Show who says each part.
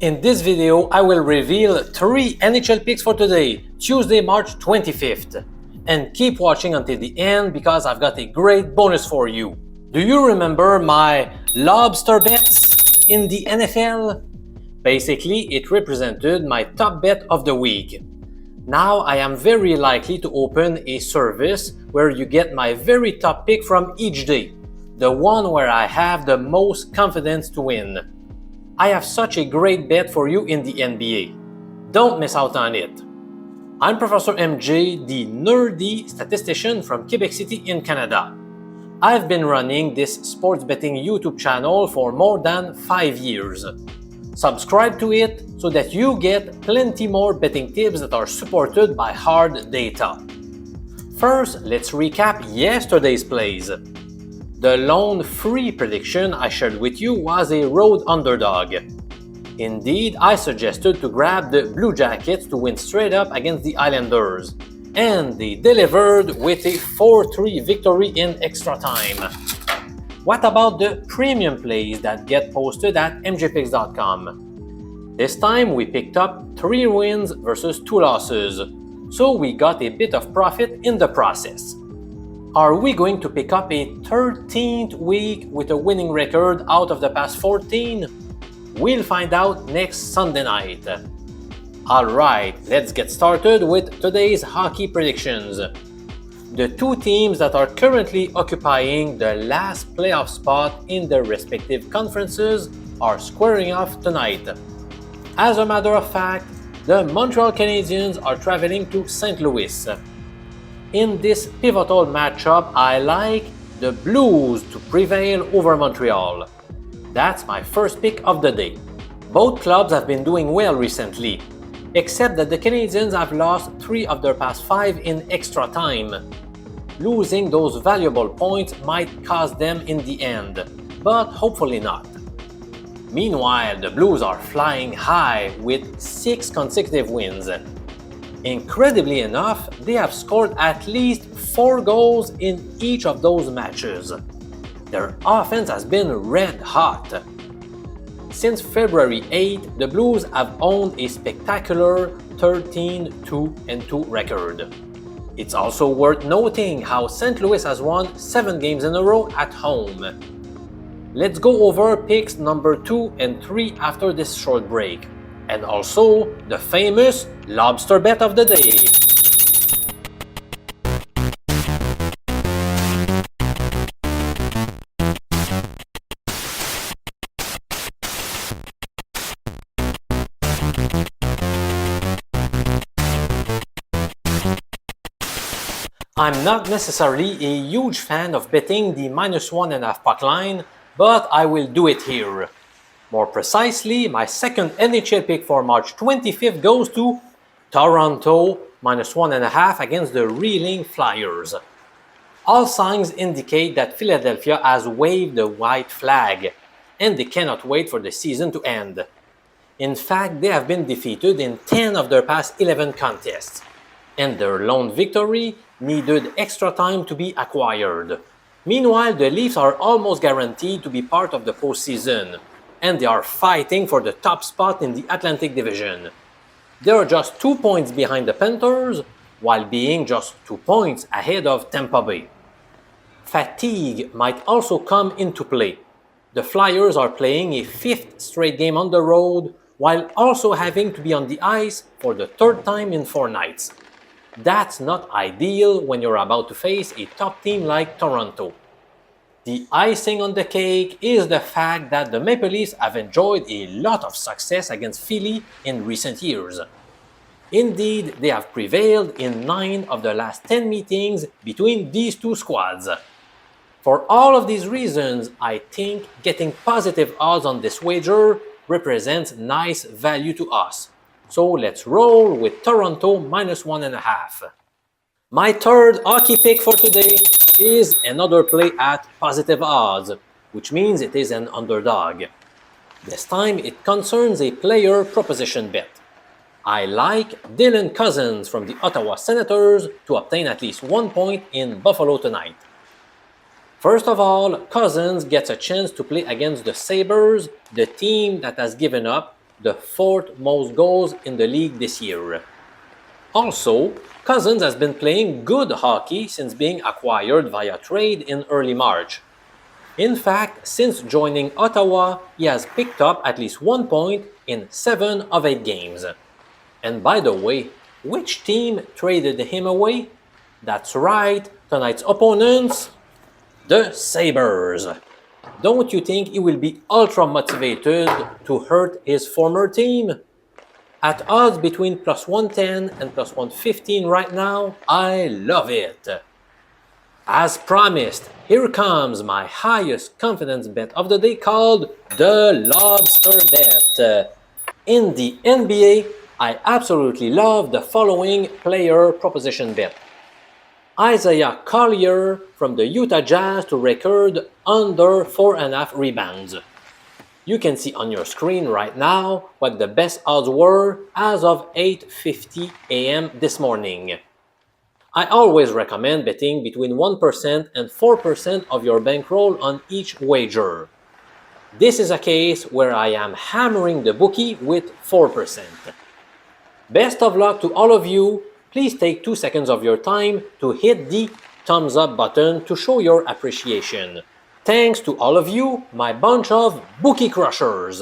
Speaker 1: In this video, I will reveal 3 NHL picks for today, Tuesday, March 25th. And keep watching until the end because I've got a great bonus for you. Do you remember my LOBSTER bets in the NFL? Basically, it represented my top bet of the week. Now I am very likely to open a service where you get my very top pick from each day, the one where I have the most confidence to win. I have such a great bet for you in the NBA. Don't miss out on it. I'm Professor MJ, the nerdy statistician from Quebec City in Canada. I've been running this sports betting YouTube channel for more than 5 years. Subscribe to it so that you get plenty more betting tips that are supported by hard data. First, let's recap yesterday's plays. The lone free prediction I shared with you was a road underdog. Indeed, I suggested to grab the Blue Jackets to win straight up against the Islanders, and they delivered with a 4-3 victory in extra time. What about the premium plays that get posted at mjpicks.com? This time we picked up 3 wins versus 2 losses, so we got a bit of profit in the process. Are we going to pick up a 13th week with a winning record out of the past 14? We'll find out next Sunday night. Alright, let's get started with today's hockey predictions. The 2 teams that are currently occupying the last playoff spot in their respective conferences are squaring off tonight. As a matter of fact, the Montreal Canadiens are traveling to St. Louis. In this pivotal matchup, I like the Blues to prevail over Montreal. That's my first pick of the day. Both clubs have been doing well recently, except that the Canadiens have lost 3 of their past 5 in extra time. Losing those valuable points might cost them in the end, but hopefully not. Meanwhile, the Blues are flying high with 6 consecutive wins. Incredibly enough, they have scored at least 4 goals in each of those matches. Their offense has been red hot. Since February 8, the Blues have owned a spectacular 13-2-2 record. It's also worth noting how St. Louis has won 7 games in a row at home. Let's go over picks number 2 and 3 after this short break, and also the famous LOBSTER bet of the day. I'm not necessarily a huge fan of betting the -1.5 puck line, but I will do it here. More precisely, my second NHL pick for March 25th goes to Toronto -1.5 against the reeling Flyers. All signs indicate that Philadelphia has waved the white flag, and they cannot wait for the season to end. In fact, they have been defeated in 10 of their past 11 contests, and their lone victory needed extra time to be acquired. Meanwhile, the Leafs are almost guaranteed to be part of the postseason, and they are fighting for the top spot in the Atlantic Division. They are just 2 points behind the Panthers, while being just 2 points ahead of Tampa Bay. Fatigue might also come into play. The Flyers are playing a 5th straight game on the road, while also having to be on the ice for the 3rd time in 4 nights. That's not ideal when you're about to face a top team like Toronto. The icing on the cake is the fact that the Maple Leafs have enjoyed a lot of success against Philly in recent years. Indeed, they have prevailed in 9 of the last 10 meetings between these 2 squads. For all of these reasons, I think getting positive odds on this wager represents nice value to us. So let's roll with Toronto -1.5. My third hockey pick for today is another play at positive odds, which means it is an underdog. This time it concerns a player proposition bet. I like Dylan Cousins from the Ottawa Senators to obtain at least 1 point in Buffalo tonight. First of all, Cousins gets a chance to play against the Sabres, the team that has given up the 4th most goals in the league this year. Also, Cousins has been playing good hockey since being acquired via trade in early March. In fact, since joining Ottawa, he has picked up at least 1 point in 7 of 8 games. And by the way, which team traded him away? That's right, tonight's opponents, the Sabres. Don't you think he will be ultra motivated to hurt his former team? At odds between plus 110 and plus 115 right now, I love it. As promised, here comes my highest confidence bet of the day called the Lobster Bet. In the NBA, I absolutely love the following player proposition bet. Isaiah Collier from the Utah Jazz to record under 4.5 rebounds. You can see on your screen right now what the best odds were as of 8:50 a.m. this morning. I always recommend betting between 1% and 4% of your bankroll on each wager. This is a case where I am hammering the bookie with 4%. Best of luck to all of you. Please take 2 seconds of your time to hit the thumbs up button to show your appreciation. Thanks to all of you, my bunch of bookie crushers!